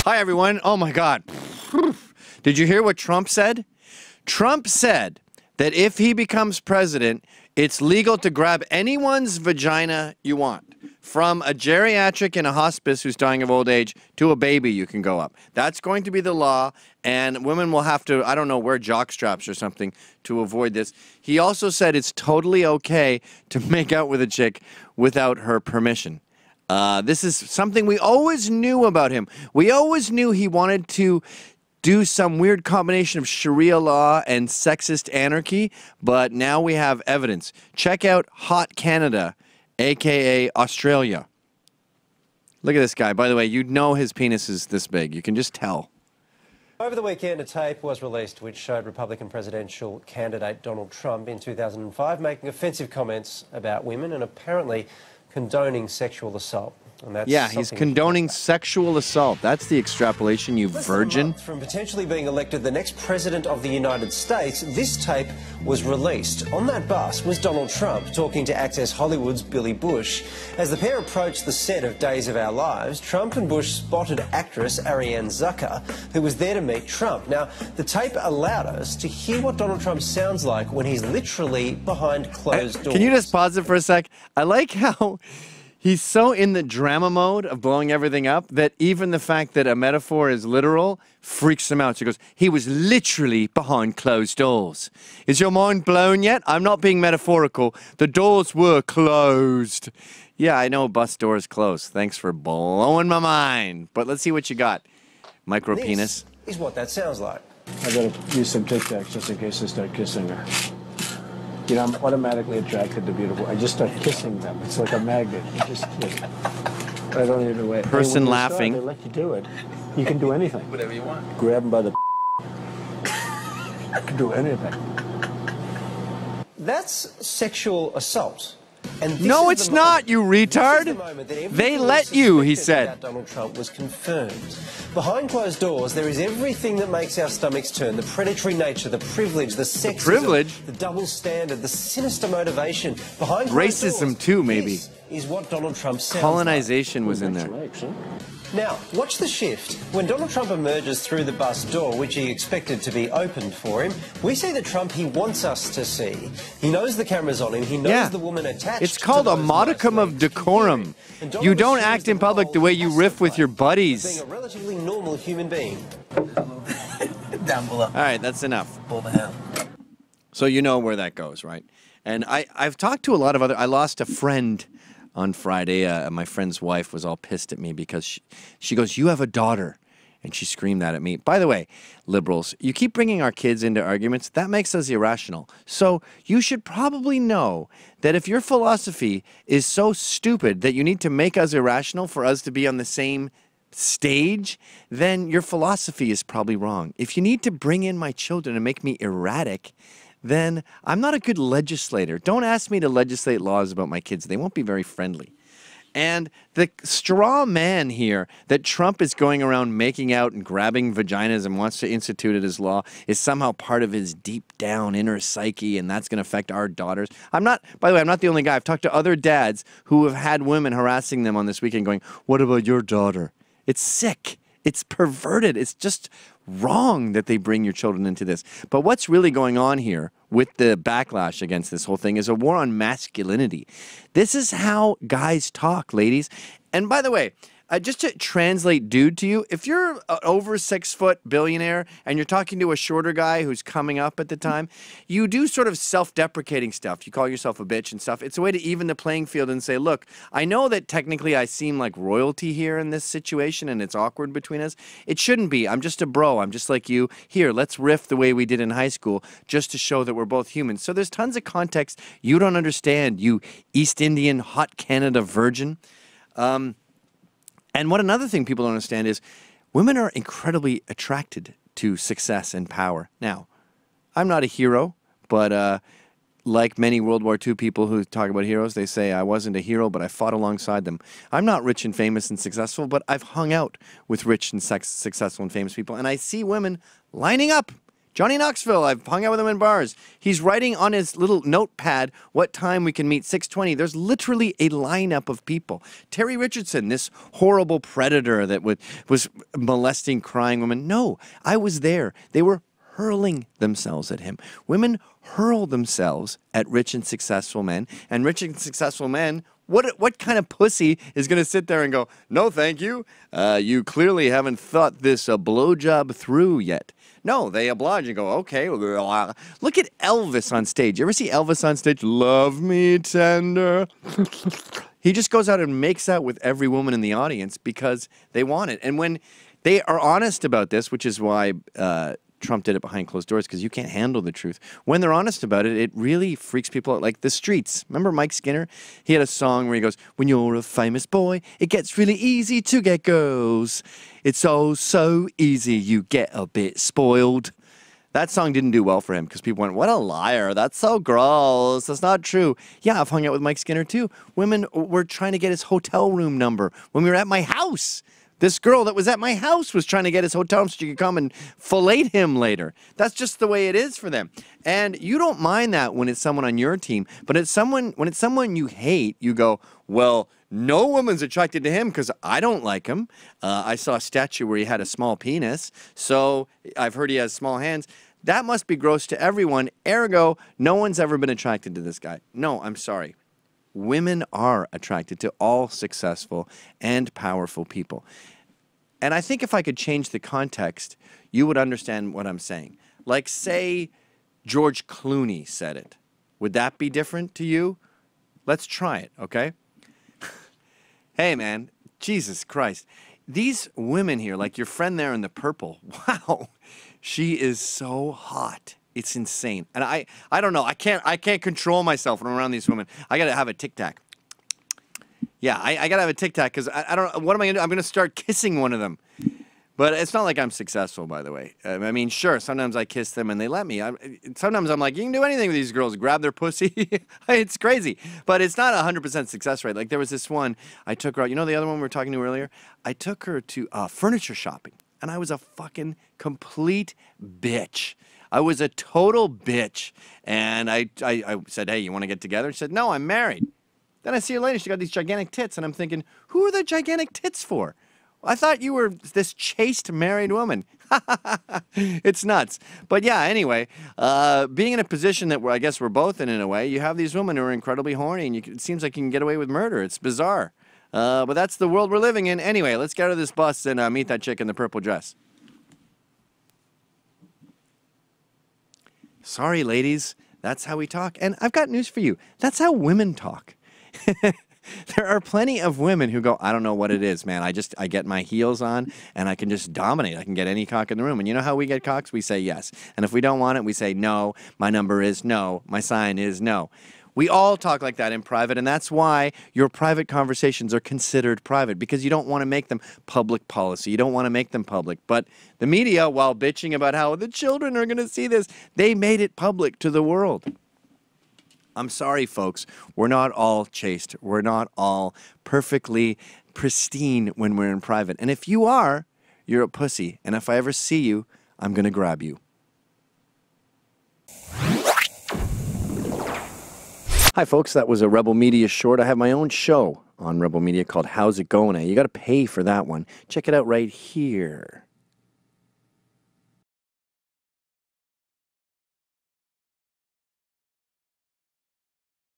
Hi, everyone. Oh, my God. Did you hear what Trump said? Trump said that if he becomes president, it's legal to grab anyone's vagina you want. From a geriatric in a hospice who's dying of old age to a baby, you can go up. That's going to be the law, and women will have to, I don't know, wear jock straps or something to avoid this. He also said it's totally okay to make out with a chick without her permission. This is something we always knew about him. We always knew he wanted to do some weird combination of Sharia law and sexist anarchy, but now we have evidence. Check out Hot Canada, a.k.a. Australia. Look at this guy. By the way, you know his penis is this big. You can just tell. Over the weekend, a tape was released which showed Republican presidential candidate Donald Trump in 2005 making offensive comments about women and apparently condoning sexual assault. And that's he's condoning sexual assault. That's the extrapolation, you virgin. From potentially being elected the next president of the United States, this tape was released. On that bus was Donald Trump talking to Access Hollywood's Billy Bush. As the pair approached the set of Days of Our Lives, Trump and Bush spotted actress Ariane Zucker, who was there to meet Trump. Now, the tape allowed us to hear what Donald Trump sounds like when he's literally behind closed doors. Can you just pause it for a sec? I like how he's so in the drama mode of blowing everything up that even the fact that a metaphor is literal freaks him out. So he goes, he was literally behind closed doors. Is your mind blown yet? I'm not being metaphorical. The doors were closed. Yeah, I know bus doors closed. Thanks for blowing my mind. But let's see what you got. Micro penis. This is what that sounds like. I gotta use some Tic Tacs just in case I start kissing her. You know, I'm automatically attracted to beautiful. I just start kissing them. It's like a magnet. You just, like, I don't even wait. Person laughing. They let you do it. You can do anything. Whatever you want. Grab them by the. You can do anything. That's sexual assault. And no, it's not, you retard. They let you, he said. Donald Trump was confirmed. Behind closed doors, there is everything that makes our stomachs turn. The predatory nature, the privilege, the sexism, the double standard, the sinister motivation. Behind racism doors, too, maybe. This is what Donald Trump sounds Colonization like. was in there. Now, watch the shift. When Donald Trump emerges through the bus door, which he expected to be opened for him, we see the Trump he wants us to see. He knows the camera's on him. He knows the woman attached. It's called a modicum of decorum. You don't act in public the way you riff with your buddies. Being a relatively normal human being. Down below. All right, that's enough. Pull the hell. So you know where that goes, right? And I've talked to a lot of other. I lost a friend on Friday. My friend's wife was all pissed at me because she goes, "You have a daughter." And she screamed that at me. By the way, liberals, you keep bringing our kids into arguments. That makes us irrational. So you should probably know that if your philosophy is so stupid that you need to make us irrational for us to be on the same stage, then your philosophy is probably wrong. If you need to bring in my children and make me erratic, then I'm not a good legislator. Don't ask me to legislate laws about my kids. They won't be very friendly. And the straw man here that Trump is going around making out and grabbing vaginas and wants to institute it as law is somehow part of his deep down inner psyche, and that's going to affect our daughters. By the way, I'm not the only guy. I've talked to other dads who have had women harassing them on this weekend going, "What about your daughter?" It's sick. It's perverted. It's just wrong that they bring your children into this. But what's really going on here with the backlash against this whole thing is a war on masculinity. This is how guys talk, ladies. And by the way, just to translate dude to you, if you're an over 6 foot billionaire and you're talking to a shorter guy who's coming up at the time, you do sort of self-deprecating stuff. You call yourself a bitch and stuff. It's a way to even the playing field and say, look, I know that technically I seem like royalty here in this situation and it's awkward between us. It shouldn't be. I'm just a bro. I'm just like you. Here, let's riff the way we did in high school just to show that we're both humans. So there's tons of context you don't understand, you East Indian hot Canada virgin. And what another thing people don't understand is women are incredibly attracted to success and power. Now, I'm not a hero, but like many World War II people who talk about heroes, they say I wasn't a hero, but I fought alongside them. I'm not rich and famous and successful, but I've hung out with rich and successful and famous people, and I see women lining up Johnny Knoxville, I've hung out with him in bars. He's writing on his little notepad what time we can meet, 6:20. There's literally a lineup of people. Terry Richardson, this horrible predator that was molesting crying women. No, I was there. They were hurling themselves at him. Women hurl themselves at rich and successful men, and rich and successful men, what kind of pussy is going to sit there and go, no, thank you. You clearly haven't thought this blowjob through yet. No, they oblige and go, okay. Look at Elvis on stage. You ever see Elvis on stage? Love me tender. He just goes out and makes out with every woman in the audience because they want it. And when they are honest about this, which is why Trump did it behind closed doors, because you can't handle the truth. When they're honest about it, it really freaks people out. Like The Streets. Remember Mike Skinner? He had a song where he goes, when you're a famous boy, it gets really easy to get girls. It's oh so easy, you get a bit spoiled. That song didn't do well for him because people went, what a liar. That's so gross. That's not true. Yeah, I've hung out with Mike Skinner too. Women were trying to get his hotel room number when we were at my house. This girl that was at my house was trying to get his hotel room so she could come and fillet him later. That's just the way it is for them. And you don't mind that when it's someone on your team, but when it's someone you hate, you go, well, no woman's attracted to him because I don't like him. I saw a statue where he had a small penis, so I've heard he has small hands. That must be gross to everyone. Ergo, no one's ever been attracted to this guy. No, I'm sorry. Women are attracted to all successful and powerful people. And I think if I could change the context, you would understand what I'm saying. Like, say George Clooney said it. Would that be different to you? Let's try it, okay? Hey, man, Jesus Christ. These women here, like your friend there in the purple, wow, she is so hot. It's insane. And I don't know. I can't control myself when I'm around these women. I got to have a Tic Tac. Yeah, I got to have a Tic Tac because I don't. What am I going to do? I'm going to start kissing one of them. But it's not like I'm successful, by the way. I mean, sure, sometimes I kiss them and they let me. Sometimes I'm like, you can do anything with these girls. Grab their pussy. It's crazy. But it's not 100% success rate. Like there was this one, I took her out. You know the other one we were talking to earlier? I took her to furniture shopping. And I was a fucking complete bitch. I was a total bitch. And I said, hey, you want to get together? She said, no, I'm married. Then I see her later. She got these gigantic tits. And I'm thinking, who are the gigantic tits for? I thought you were this chaste married woman. It's nuts. But yeah, anyway, being in a position that I guess we're both in a way, you have these women who are incredibly horny, and it seems like you can get away with murder. It's bizarre. But that's the world we're living in. Anyway, let's get out of this bus and meet that chick in the purple dress. Sorry, ladies. That's how we talk. And I've got news for you. That's how women talk. There are plenty of women who go, I don't know what it is, man. I get my heels on and I can just dominate. I can get any cock in the room. And you know how we get cocks? We say yes. And if we don't want it, we say no. My number is no. My sign is no. We all talk like that in private, and that's why your private conversations are considered private, because you don't want to make them public policy. You don't want to make them public. But the media, while bitching about how the children are going to see this, they made it public to the world. I'm sorry, folks. We're not all chaste. We're not all perfectly pristine when we're in private. And if you are, you're a pussy. And if I ever see you, I'm going to grab you. Hi, folks. That was a Rebel Media short. I have my own show on Rebel Media called How's It Going? You got to pay for that one. Check it out right here.